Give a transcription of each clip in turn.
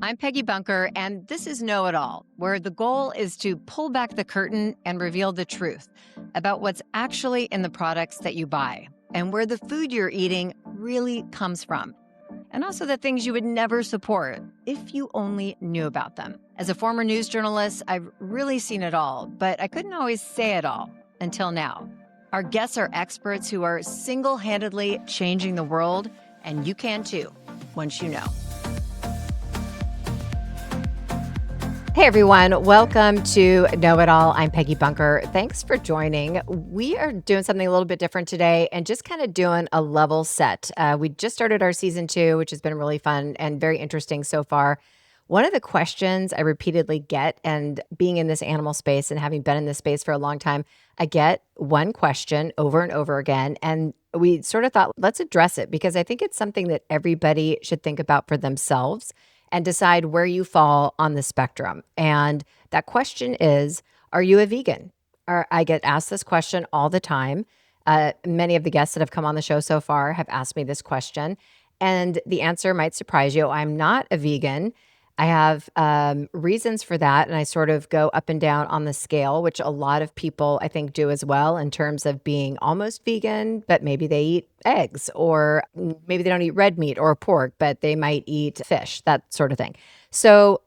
I'm Peggy Bunker, and this is Know It All, where the goal is to pull back the curtain and reveal the truth about what's actually in the products that you buy and where the food you're eating really comes from. And also the things you would never support if you only knew about them. As a former news journalist, I've really seen it all, but I couldn't always say it all until now. Our guests are experts who are single-handedly changing the world, and you can too, once you know. Hey everyone, welcome to Know It All. I'm Peggy Bunker. Thanks for joining. We are doing something a little bit different today and just kind of doing a level set. We just started our season 2, which has been really fun and very interesting so far. One of the questions I repeatedly get, and being in this animal space and having been in this space for a long time, I get one question over and over again. And we sort of thought, let's address it because I think it's something that everybody should think about for themselves and decide where you fall on the spectrum. And that question is, are you a vegan? I get asked this question all the time. Many of the guests that have come on the show so far have asked me this question. And the answer might surprise you. I'm not a vegan. I have reasons for that. And I sort of go up and down on the scale, which a lot of people I think do as well in terms of being almost vegan, but maybe they eat eggs, or maybe they don't eat red meat or pork, but they might eat fish, that sort of thing. So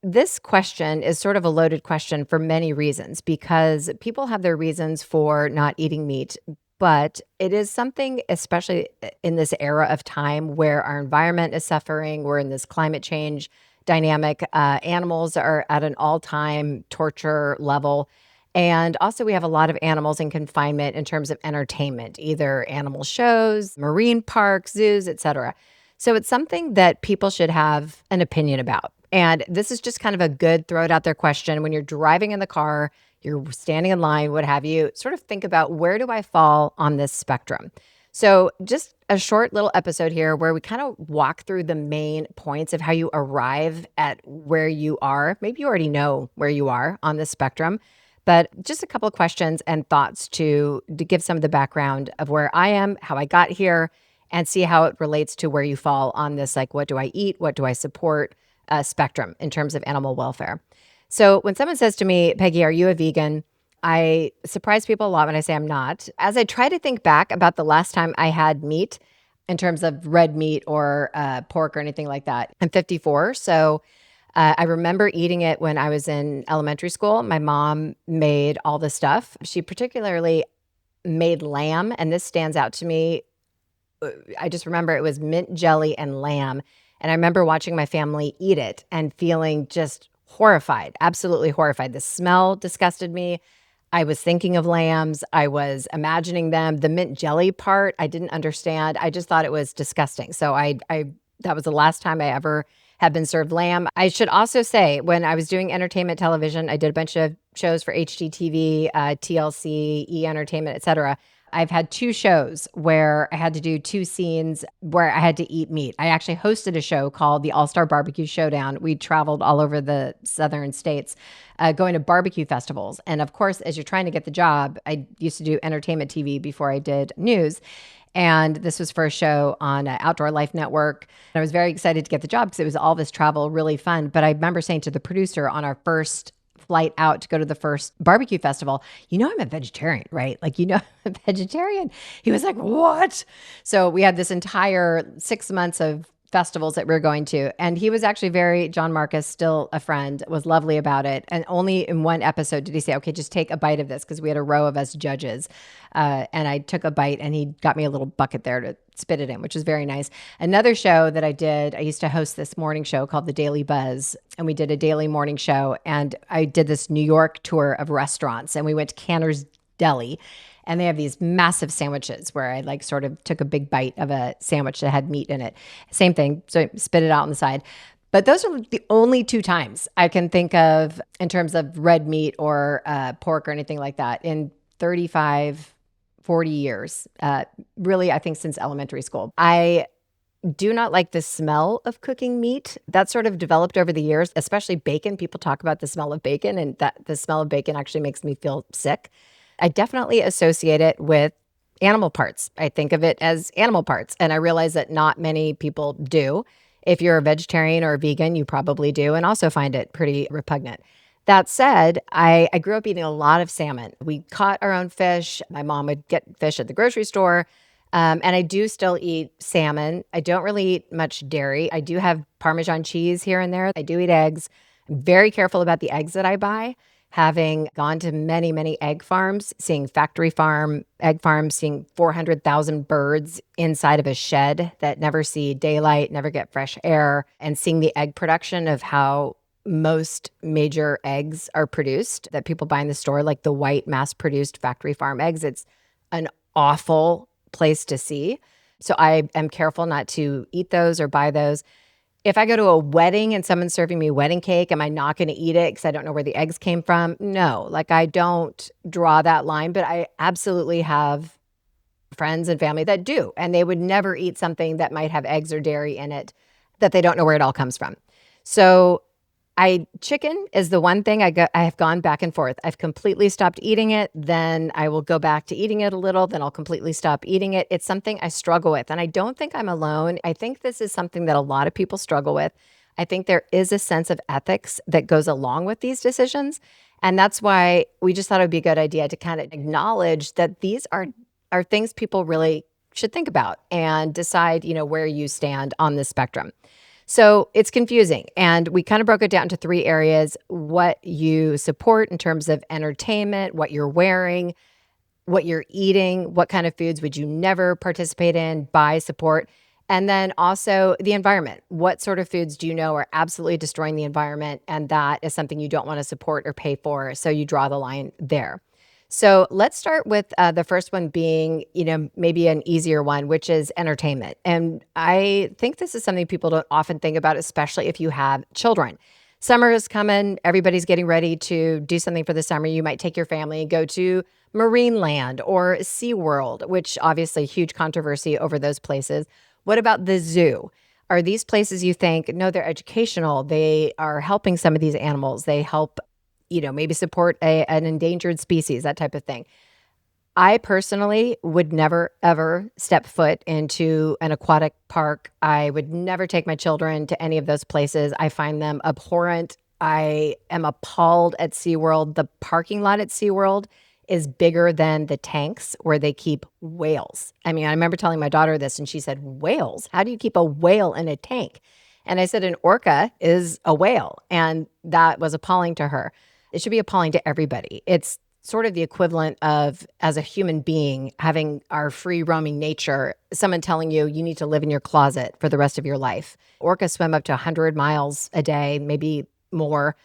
this question is sort of a loaded question for many reasons because people have their reasons for not eating meat. But it is something, especially in this era of time where our environment is suffering, we're in this climate change dynamic. Animals are at an all-time torture level. And also we have a lot of animals in confinement in terms of entertainment, either animal shows, marine parks, zoos, etc. So it's something that people should have an opinion about. And this is just kind of a good throw it out there question. When you're driving in the car, you're standing in line, what have you, sort of think about, where do I fall on this spectrum? So just a short little episode here where we kind of walk through the main points of how you arrive at where you are. Maybe you already know where you are on this spectrum, but just a couple of questions and thoughts to give some of the background of where I am, how I got here, and see how it relates to where you fall on this, like, what do I eat, what do I support spectrum in terms of animal welfare. So when someone says to me, Peggy, are you a vegan? I surprise people a lot when I say I'm not. As I try to think back about the last time I had meat in terms of red meat or pork or anything like that, I'm 54. So I remember eating it when I was in elementary school. My mom made all the stuff. She particularly made lamb, and this stands out to me. I just remember it was mint jelly and lamb. And I remember watching my family eat it and feeling just horrified, absolutely horrified. The smell disgusted me. I was thinking of lambs. I was imagining them. The mint jelly part, I didn't understand. I just thought it was disgusting. So I that was the last time I ever had been served lamb. I should also say, when I was doing entertainment television, I did a bunch of shows for HGTV, TLC, E! Entertainment, etc. I've had 2 shows where I had to do 2 scenes where I had to eat meat. I actually hosted a show called the All-Star Barbecue Showdown. We traveled all over the southern states, going to barbecue festivals. And of course, as you're trying to get the job, I used to do entertainment TV before I did news. And this was for a show on Outdoor Life Network. And I was very excited to get the job because it was all this travel, really fun. But I remember saying to the producer on our first flight out to go to the first barbecue festival, I'm a vegetarian, right? Like, I'm a vegetarian. He was like, what? So we had this entire 6 months of festivals that we were going to. And he was actually John Marcus, still a friend, was lovely about it. And only in one episode did he say, okay, just take a bite of this, because we had a row of us judges. And I took a bite and he got me a little bucket there to spit it in, which is very nice. Another show that I did, I used to host this morning show called The Daily Buzz. And we did a daily morning show. And I did this New York tour of restaurants. And we went to Canner's Deli. And they have these massive sandwiches where I sort of took a big bite of a sandwich that had meat in it. Same thing. So I spit it out on the side. But those are the only 2 times I can think of in terms of red meat or pork or anything like that in 35, 40 years. Really, I think since elementary school. I do not like the smell of cooking meat. That sort of developed over the years, especially bacon. People talk about the smell of bacon, and that the smell of bacon actually makes me feel sick. I definitely associate it with animal parts. I think of it as animal parts, and I realize that not many people do. If you're a vegetarian or a vegan, you probably do, and also find it pretty repugnant. That said, I grew up eating a lot of salmon. We caught our own fish. My mom would get fish at the grocery store. And I do still eat salmon. I don't really eat much dairy. I do have Parmesan cheese here and there. I do eat eggs. I'm very careful about the eggs that I buy. Having gone to many, many egg farms, seeing factory farm egg farms, seeing 400,000 birds inside of a shed that never see daylight, never get fresh air, and seeing the egg production of how most major eggs are produced that people buy in the store, like the white mass produced factory farm eggs. It's an awful place to see. So I am careful not to eat those or buy those. If I go to a wedding and someone's serving me wedding cake, am I not going to eat it because I don't know where the eggs came from? No, like I don't draw that line, but I absolutely have friends and family that do. And they would never eat something that might have eggs or dairy in it that they don't know where it all comes from. So chicken is the one thing I have gone back and forth. I've completely stopped eating it. Then I will go back to eating it a little. Then I'll completely stop eating it. It's something I struggle with. And I don't think I'm alone. I think this is something that a lot of people struggle with. I think there is a sense of ethics that goes along with these decisions. And that's why we just thought it would be a good idea to kind of acknowledge that these are things people really should think about and decide, where you stand on this spectrum. So it's confusing. And we kind of broke it down into 3 areas: what you support in terms of entertainment, what you're wearing, what you're eating, what kind of foods would you never participate in, buy, support, and then also the environment. What sort of foods do you know are absolutely destroying the environment? And that is something you don't want to support or pay for. So you draw the line there. So let's start with the first one being, maybe an easier one, which is entertainment. And I think this is something people don't often think about, especially if you have children. Summer is coming. Everybody's getting ready to do something for the summer. You might take your family and go to Marineland or SeaWorld, which obviously huge controversy over those places. What about the zoo? Are these places you think, no, they're educational. They are helping some of these animals. They help maybe support an endangered species, that type of thing. I personally would never, ever step foot into an aquatic park. I would never take my children to any of those places. I find them abhorrent. I am appalled at SeaWorld. The parking lot at SeaWorld is bigger than the tanks where they keep whales. I mean, I remember telling my daughter this and she said, "Whales? How do you keep a whale in a tank?" And I said, an orca is a whale. And that was appalling to her. It should be appalling to everybody. It's sort of the equivalent of, as a human being, having our free roaming nature, someone telling you you need to live in your closet for the rest of your life. Orcas swim up to 100 miles a day, maybe more.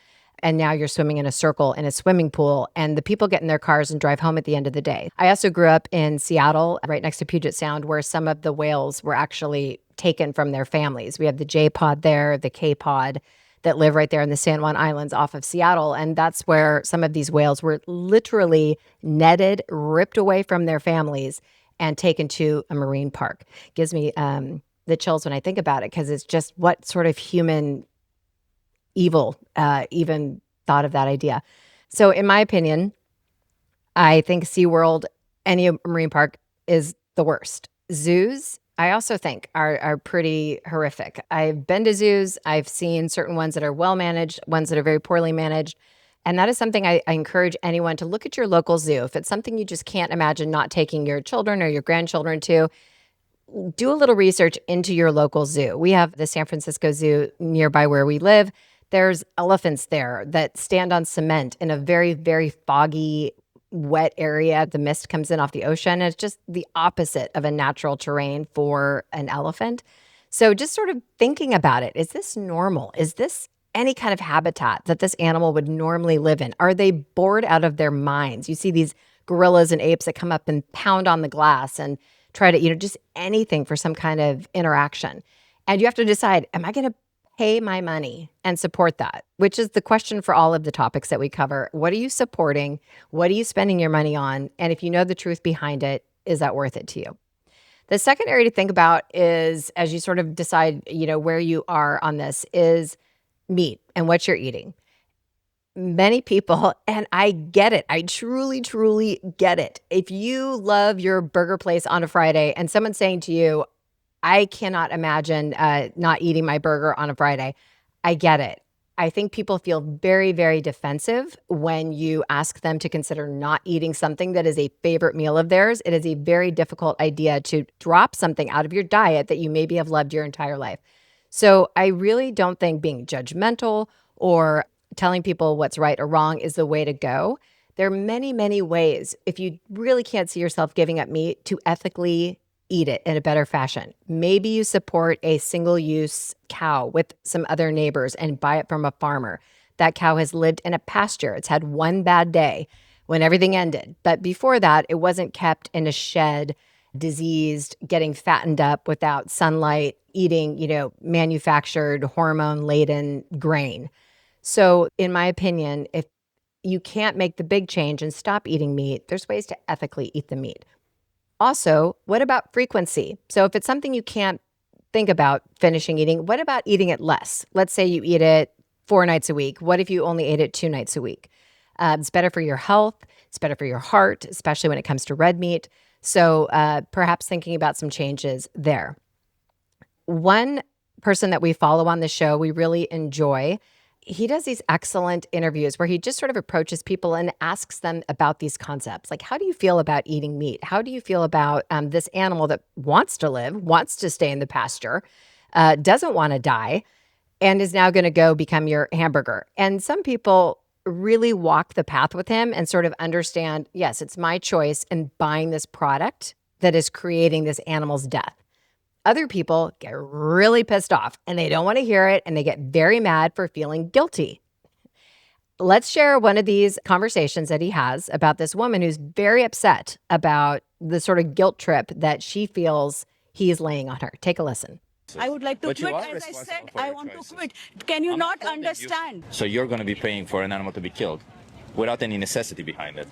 And now you're swimming in a circle in a swimming pool, and the people get in their cars and drive home at the end of the day. I also grew up in Seattle, right next to Puget Sound, where some of the whales were actually taken from their families. We have the J pod there, the K pod, that live right there in the San Juan Islands off of Seattle. And that's where some of these whales were literally netted, ripped away from their families, and taken to a marine park. Gives me the chills when I think about it, because it's just what sort of human evil even thought of that idea. So in my opinion, I think SeaWorld, any marine park, is the worst. Zoos, I also think are pretty horrific. I've been to zoos. I've seen certain ones that are well managed, ones that are very poorly managed. And that is something I encourage anyone to look at your local zoo. If it's something you just can't imagine not taking your children or your grandchildren to, do a little research into your local zoo. We have the San Francisco Zoo nearby where we live. There's elephants there that stand on cement in a very, very foggy, wet area. The mist comes in off the ocean. And it's just the opposite of a natural terrain for an elephant. So just sort of thinking about it, is this normal? Is this any kind of habitat that this animal would normally live in? Are they bored out of their minds? You see these gorillas and apes that come up and pound on the glass and try to, just anything for some kind of interaction. And you have to decide, am I going to pay my money and support that? Which is the question for all of the topics that we cover. What are you supporting? What are you spending your money on? And if you know the truth behind it, is that worth it to you? The second area to think about is, as you sort of decide, where you are on this, is meat and what you're eating. Many people, and I get it, I truly, truly get it. If you love your burger place on a Friday and someone's saying to you, I cannot imagine not eating my burger on a Friday. I get it. I think people feel very, very defensive when you ask them to consider not eating something that is a favorite meal of theirs. It is a very difficult idea to drop something out of your diet that you maybe have loved your entire life. So I really don't think being judgmental or telling people what's right or wrong is the way to go. There are many, many ways, if you really can't see yourself giving up meat, to ethically eat it in a better fashion. Maybe you support a single-use cow with some other neighbors and buy it from a farmer. That cow has lived in a pasture. It's had one bad day when everything ended. But before that, it wasn't kept in a shed, diseased, getting fattened up without sunlight, eating, manufactured hormone-laden grain. So in my opinion, if you can't make the big change and stop eating meat, there's ways to ethically eat the meat. Also, what about frequency? So if it's something you can't think about finishing eating, what about eating it less? Let's say you eat it 4 nights a week. What if you only ate it 2 nights a week? It's better for your health. It's better for your heart, especially when it comes to red meat. So perhaps thinking about some changes there. One person that we follow on the show, we really enjoy. He does these excellent interviews where he just sort of approaches people and asks them about these concepts. Like, how do you feel about eating meat? How do you feel about this animal that wants to live, wants to stay in the pasture, doesn't want to die, and is now going to go become your hamburger? And some people really walk the path with him and sort of understand, yes, it's my choice in buying this product that is creating this animal's death. Other people get really pissed off and they don't want to hear it and they get very mad for feeling guilty. Let's share one of these conversations that he has about this woman who's very upset about the sort of guilt trip that she feels he's laying on her. Take a listen. I would like to But quit. As I said, I want to quit. Can you not understand? So you're going to be paying for an animal to be killed without any necessity behind it.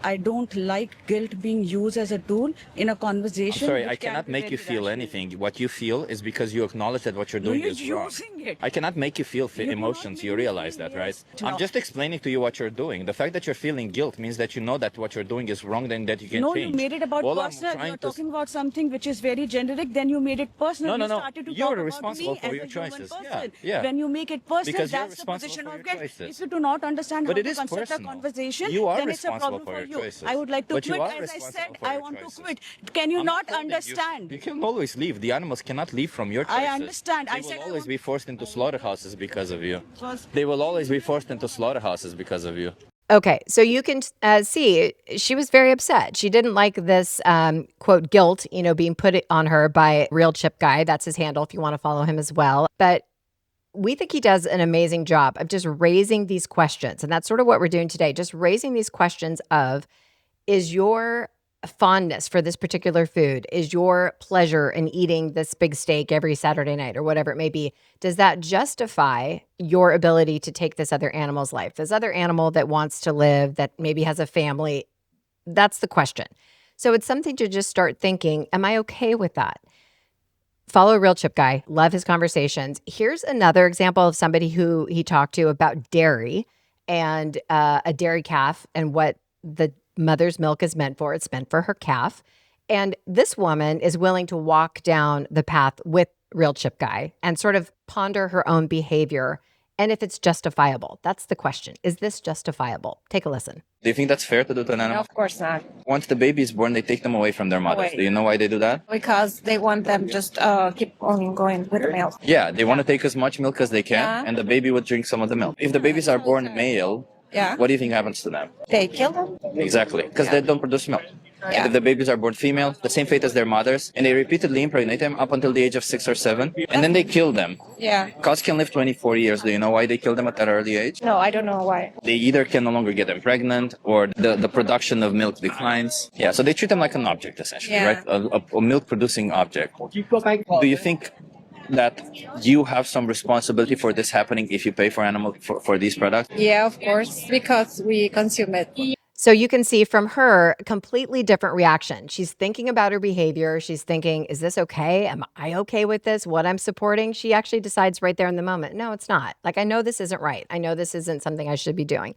I don't like guilt being used as a tool in a I'm conversation. sorry, which I can cannot be make you very feel rational. anything. What you feel is because you acknowledge that what you're No, doing you're is wrong. using it. I cannot make you feel You do not emotions. make You me realize feel, that, right? yes. I'm No. just explaining to you what you're doing. The fact that you're feeling guilt means that you know that what you're doing is wrong, then that you can No, change. you made it about All I'm personal. trying You're to- talking about something which is very generic. Then you made it personal. No, no, You no. started to You're talk about responsible me for as your a human choices. person. Yeah. When you make it personal, Because you're that's the responsible position for of your guilt. choices. If you do not understand But how it to is construct a personal. conversation, You are then it's a responsible problem for for your you. choices. I would like to But you quit. are As I responsible said, for I your want to choices. quit. Can you I'm not holding you. understand? You can always leave. The animals cannot leave from your choices. I understand. They I will said I always want- be forced into slaughterhouses because of you. They will always be forced into slaughterhouses because of you. Okay, so you can see she was very upset. She didn't like this quote guilt, being put on her by Real Chip Guy. That's his handle if you want to follow him as well. But we think he does an amazing job of just raising these questions. And that's sort of what we're doing today, just raising these questions of, is your fondness for this particular food, is your pleasure in eating this big steak every Saturday night or whatever it may be, does that justify your ability to take this other animal's life? This other animal that wants to live, that maybe has a family, that's the question. So it's something to just start thinking, am I okay with that? Follow Real Chip Guy. Love his conversations. Here's another example of somebody who he talked to about dairy and a dairy calf and what the mother's milk is meant for. It's meant for her calf. And this woman is willing to walk down the path with Real Chip Guy and sort of ponder her own behavior and if it's justifiable. That's the question. Is this justifiable? Take a listen. Do you think that's fair to do to an No, animal? of course not. Once the baby is born, they take them away from their mothers. Away. Do you know why they do that? Because they want them just keep on going with the milk. Yeah, they want to take as much milk as they can, Yeah. and the baby would drink some of the milk. If the babies are born male, Yeah. what do you think happens to them? They kill them. Exactly, because they don't produce milk. Yeah. And if the babies are born female, the same fate as their mothers, and they repeatedly impregnate them up until the age of 6 or 7, and then they kill them. Yeah. Cows can live 24 years. Do you know why they kill them at that early age? No, I don't know why. They either can no longer get them pregnant, or the production of milk declines. Yeah, so they treat them like an object, essentially, Yeah. right? A milk-producing object. Do you think that you have some responsibility for this happening if you pay for animal for these products? Yeah, of course, because we consume it. So you can see from her completely different reaction. She's thinking about her behavior. She's thinking, is this okay? Am I okay with this? What I'm supporting? She actually decides right there in the moment, no, it's not. Like, I know this isn't right. I know this isn't something I should be doing.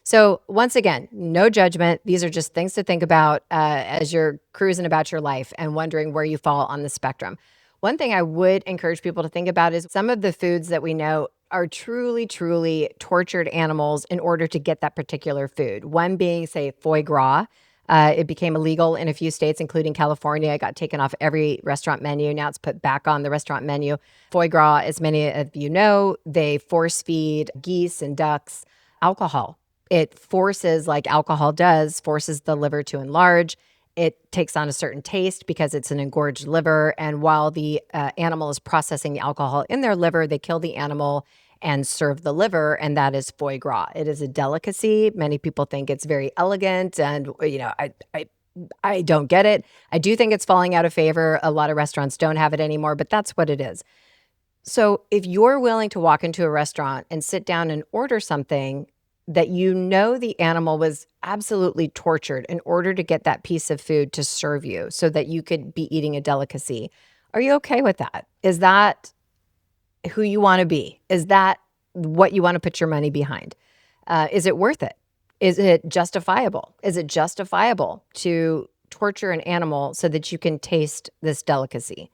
So once again, no judgment. These are just things to think about as you're cruising about your life and wondering where you fall on the spectrum. One thing I would encourage people to think about is some of the foods that we know are truly, truly tortured animals in order to get that particular food. One being, say, foie gras. It became illegal in a few states, including California. It got taken off every restaurant menu. Now it's put back on the restaurant menu. Foie gras, as many of you know, they force feed geese and ducks alcohol. It forces, like alcohol does, forces the liver to enlarge. It takes on a certain taste because it's an engorged liver. And while the animal is processing the alcohol in their liver, they kill the animal and serve the liver, and that is foie gras. It is a delicacy. Many people think it's very elegant, and I don't get it. I do think it's falling out of favor. A lot of restaurants don't have it anymore, but that's what it is. So if you're willing to walk into a restaurant and sit down and order something that you know the animal was absolutely tortured in order to get that piece of food to serve you so that you could be eating a delicacy, are you okay with that? Is that who you want to be? Is that what you want to put your money behind? Is it worth it? Is it justifiable? Is it justifiable to torture an animal so that you can taste this delicacy?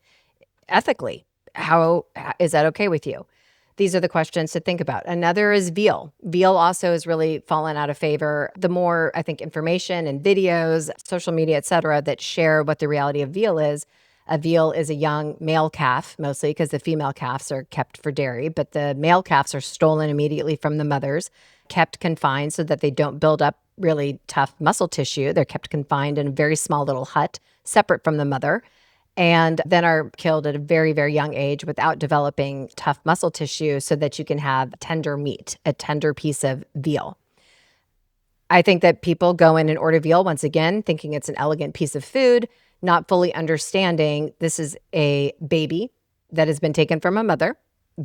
Ethically, how is that okay with you? These are the questions to think about. Another is veal. Veal also has really fallen out of favor. The more, I think, information and videos, social media, et cetera, that share what the reality of veal is. A veal is a young male calf, mostly because the female calves are kept for dairy, but the male calves are stolen immediately from the mothers, kept confined so that they don't build up really tough muscle tissue. They're kept confined in a very small little hut, separate from the mother, and then are killed at a very, very young age without developing tough muscle tissue so that you can have tender meat, a tender piece of veal. I think that people go in and order veal, once again, thinking it's an elegant piece of food, not fully understanding this is a baby that has been taken from a mother.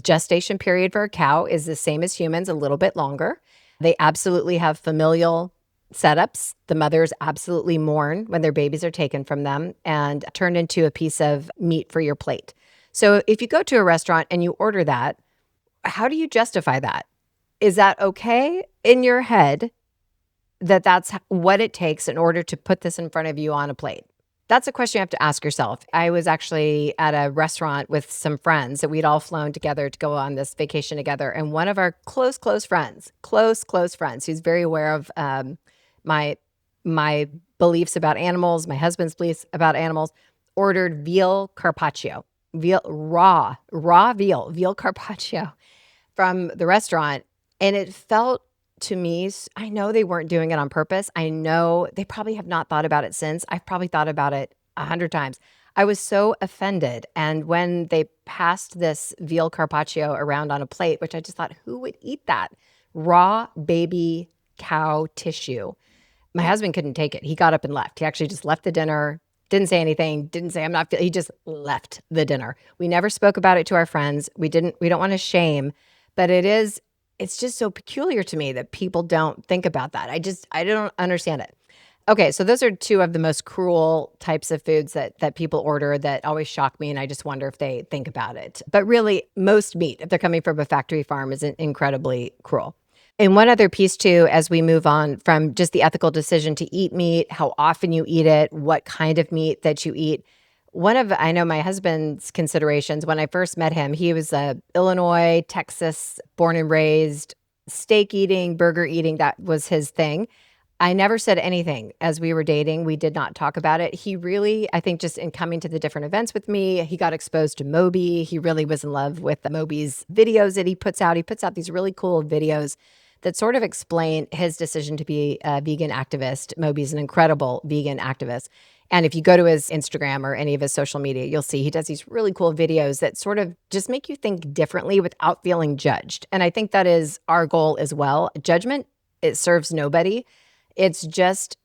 Gestation period for a cow is the same as humans, a little bit longer. They absolutely have familial setups. The mothers absolutely mourn when their babies are taken from them and turned into a piece of meat for your plate. So if you go to a restaurant and you order that, how do you justify that? Is that okay in your head that that's what it takes in order to put this in front of you on a plate? That's a question you have to ask yourself. I was actually at a restaurant with some friends that we'd all flown together to go on this vacation together. And one of our close friends, who's very aware of my beliefs about animals, my husband's beliefs about animals, ordered veal carpaccio, raw veal carpaccio from the restaurant. And it felt to me, I know they weren't doing it on purpose. I know they probably have not thought about it since. I've probably thought about it 100 times. I was so offended. And when they passed this veal carpaccio around on a plate, which I just thought, who would eat that? Raw baby cow tissue. My husband couldn't take it. He got up and left. He actually just left the dinner, didn't say anything, didn't say, he just left the dinner. We never spoke about it to our friends. We don't want to shame, but it's just so peculiar to me that people don't think about that. I don't understand it. Okay, so those are two of the most cruel types of foods that people order that always shock me, and I just wonder if they think about it. But really, most meat, if they're coming from a factory farm, is incredibly cruel. And one other piece too, as we move on from just the ethical decision to eat meat, how often you eat it, what kind of meat that you eat. I know my husband's considerations, when I first met him, he was Illinois, Texas, born and raised, steak eating, burger eating, that was his thing. I never said anything as we were dating. We did not talk about it. He really, I think just in coming to the different events with me, he got exposed to Moby. He really was in love with Moby's videos that he puts out. He puts out these really cool videos that sort of explain his decision to be a vegan activist. Moby's an incredible vegan activist. And if you go to his Instagram or any of his social media, you'll see he does these really cool videos that sort of just make you think differently without feeling judged. And I think that is our goal as well. Judgment, it serves nobody. It's just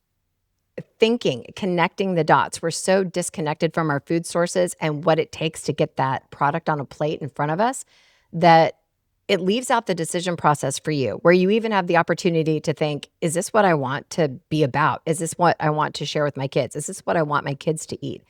thinking, connecting the dots. We're so disconnected from our food sources and what it takes to get that product on a plate in front of us that it leaves out the decision process for you, where you even have the opportunity to think, is this what I want to be about? Is this what I want to share with my kids? Is this what I want my kids to eat?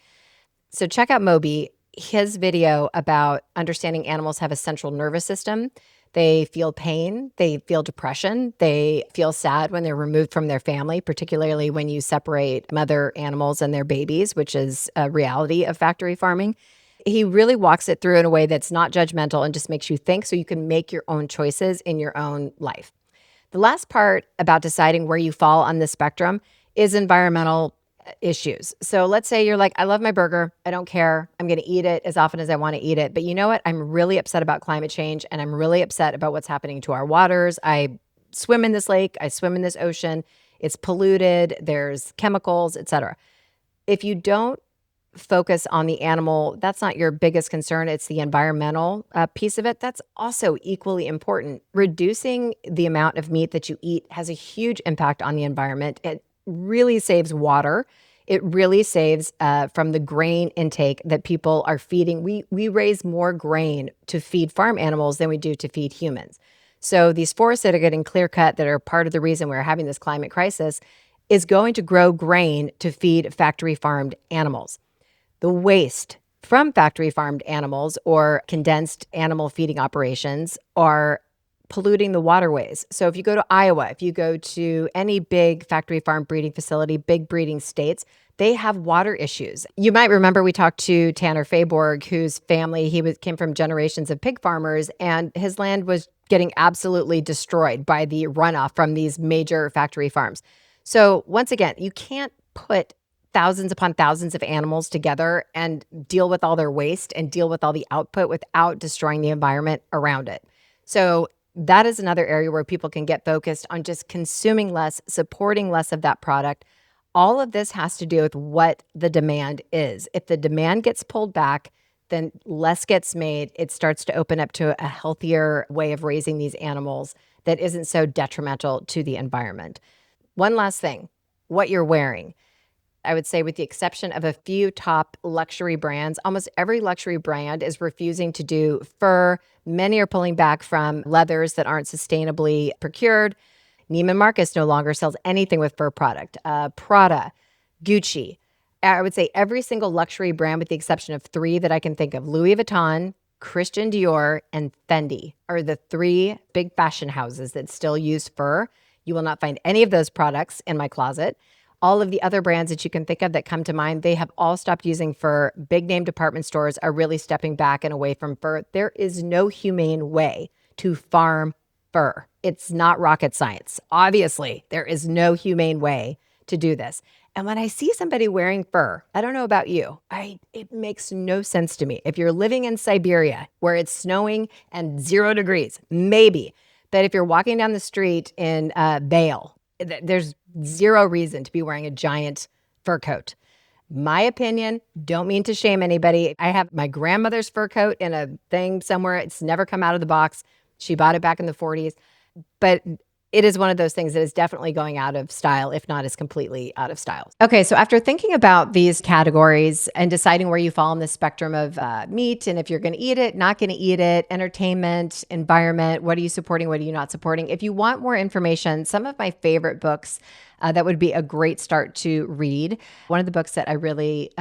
So check out Moby, his video about understanding animals have a central nervous system. They feel pain, they feel depression, they feel sad when they're removed from their family, particularly when you separate mother animals and their babies, which is a reality of factory farming. He really walks it through in a way that's not judgmental and just makes you think so you can make your own choices in your own life. The last part about deciding where you fall on the spectrum is environmental issues. So let's say you're like, I love my burger. I don't care. I'm going to eat it as often as I want to eat it. But you know what? I'm really upset about climate change and I'm really upset about what's happening to our waters. I swim in this lake. I swim in this ocean. It's polluted. There's chemicals, etc. If you don't focus on the animal, that's not your biggest concern. It's the environmental piece of it. That's also equally important. Reducing the amount of meat that you eat has a huge impact on the environment. It really saves water. It really saves from the grain intake that people are feeding. We raise more grain to feed farm animals than we do to feed humans. So these forests that are getting clear cut, that are part of the reason we're having this climate crisis, is going to grow grain to feed factory farmed animals. The waste from factory farmed animals or condensed animal feeding operations are polluting the waterways. So if you go to Iowa, if you go to any big factory farm breeding facility, big breeding states, they have water issues. You might remember we talked to Tanner Fayborg, whose family, came from generations of pig farmers, and his land was getting absolutely destroyed by the runoff from these major factory farms. So once again, you can't put thousands upon thousands of animals together and deal with all their waste and deal with all the output without destroying the environment around it. So that is another area where people can get focused on just consuming less, supporting less of that product. All of this has to do with what the demand is. If the demand gets pulled back, then less gets made. It starts to open up to a healthier way of raising these animals that isn't so detrimental to the environment. One last thing, what you're wearing. I would say with the exception of a few top luxury brands, almost every luxury brand is refusing to do fur. Many are pulling back from leathers that aren't sustainably procured. Neiman Marcus no longer sells anything with fur product. Prada, Gucci. I would say every single luxury brand with the exception of three that I can think of, Louis Vuitton, Christian Dior, and Fendi are the three big fashion houses that still use fur. You will not find any of those products in my closet. All of the other brands that you can think of that come to mind, they have all stopped using fur. Big name department stores are really stepping back and away from fur. There is no humane way to farm fur. It's not rocket science. Obviously, there is no humane way to do this. And when I see somebody wearing fur, I don't know about you, it makes no sense to me. If you're living in Siberia where it's snowing and 0 degrees, maybe. But if you're walking down the street in Vail, there's zero reason to be wearing a giant fur coat. My opinion, don't mean to shame anybody. I have my grandmother's fur coat in a thing somewhere. It's never come out of the box. She bought it back in the 40s. But it is one of those things that is definitely going out of style, if not is completely out of style. Okay, so after thinking about these categories and deciding where you fall on the spectrum of meat and if you're going to eat it, not going to eat it, entertainment, environment, what are you supporting, what are you not supporting? If you want more information, some of my favorite books that would be a great start to read. One of the books that I really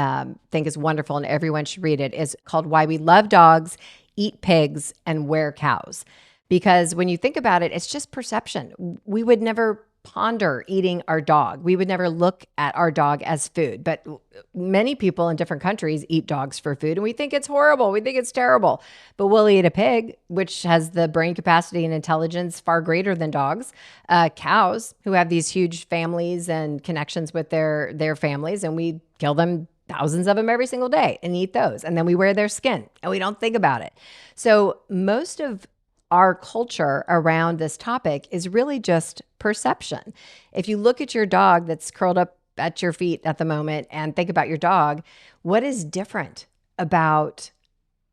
think is wonderful and everyone should read it is called Why We Love Dogs, Eat Pigs, and Wear Cows. Because when you think about it, it's just perception. We would never ponder eating our dog. We would never look at our dog as food. But many people in different countries eat dogs for food, and we think it's horrible. We think it's terrible. But we'll eat a pig, which has the brain capacity and intelligence far greater than dogs. Cows, who have these huge families and connections with their families, and we kill them, thousands of them every single day, and eat those. And then we wear their skin, and we don't think about it. So most of our culture around this topic is really just perception. If you look at your dog that's curled up at your feet at the moment and think about your dog, what is different about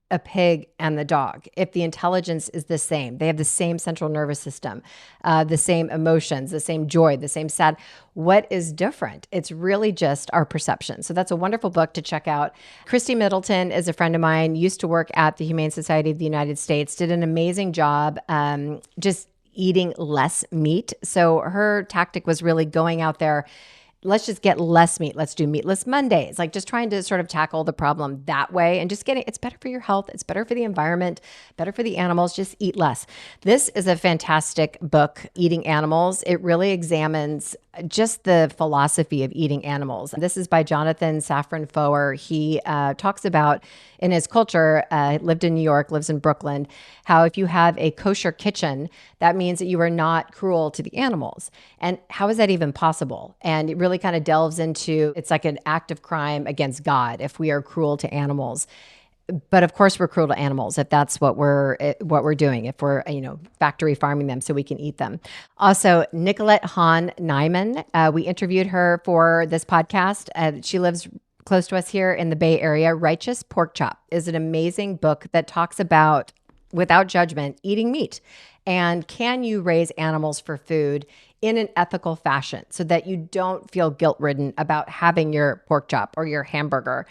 a pig and the dog? If the intelligence is the same, they have the same central nervous system, the same emotions, the same joy, the same sad. What is different? It's really just our perception. So that's a wonderful book to check out. Christy Middleton is a friend of mine, used to work at the Humane Society of the United States, did an amazing job just eating less meat. So her tactic was really going out there let's just get less meat. Let's do meatless Mondays. Like just trying to sort of tackle the problem that way and just getting, it's better for your health. It's better for the environment, better for the animals. Just eat less. This is a fantastic book, Eating Animals. It really examines just the philosophy of eating animals. This is by Jonathan Safran Foer. He talks about in his culture, lived in New York, lives in Brooklyn, how if you have a kosher kitchen, that means that you are not cruel to the animals. And how is that even possible? And it really kind of delves into, it's like an act of crime against God if we are cruel to animals. But of course, we're cruel to animals if that's what we're doing. If we're factory farming them so we can eat them. Also, Nicolette Hahn Nyman, we interviewed her for this podcast. She lives close to us here in the Bay Area. Righteous Pork Chop is an amazing book that talks about, without judgment, eating meat. And can you raise animals for food in an ethical fashion so that you don't feel guilt-ridden about having your pork chop or your hamburger?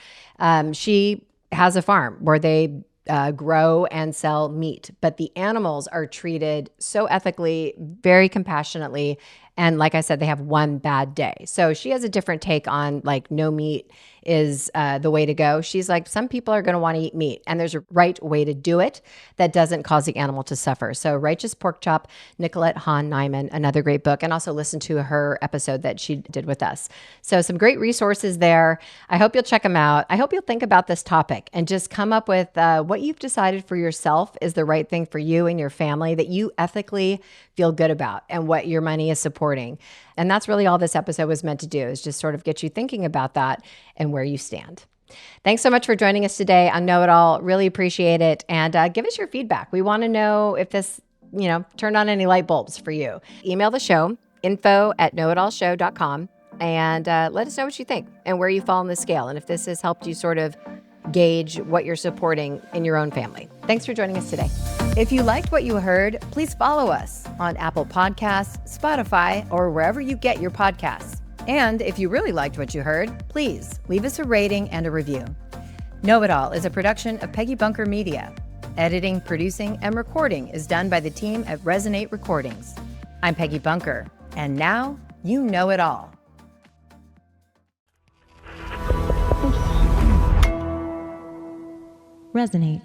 She has a farm where they grow and sell meat, but the animals are treated so ethically, very compassionately. And like I said, they have one bad day. So she has a different take on like no meat is the way to go. She's like, some people are going to want to eat meat and there's a right way to do it that doesn't cause the animal to suffer. So Righteous Pork Chop, Nicolette Hahn Nyman, another great book. And also listen to her episode that she did with us. So some great resources there. I hope you'll check them out. I hope you'll think about this topic and just come up with what you've decided for yourself is the right thing for you and your family that you ethically feel good about and what your money is supporting. And that's really all this episode was meant to do, is just sort of get you thinking about that and where you stand. Thanks so much for joining us today on Know It All. Really appreciate it. And give us your feedback. We want to know if this, turned on any light bulbs for you. Email the show, info@knowitallshow.com, and let us know what you think and where you fall on the scale. And if this has helped you sort of gauge what you're supporting in your own family. Thanks for joining us today. If you liked what you heard, please follow us on Apple Podcasts, Spotify, or wherever you get your podcasts. And if you really liked what you heard, please leave us a rating and a review. Know It All is a production of Peggy Bunker Media. Editing, producing, and recording is done by the team at Resonate Recordings. I'm Peggy Bunker, and now you know it all. Resonate.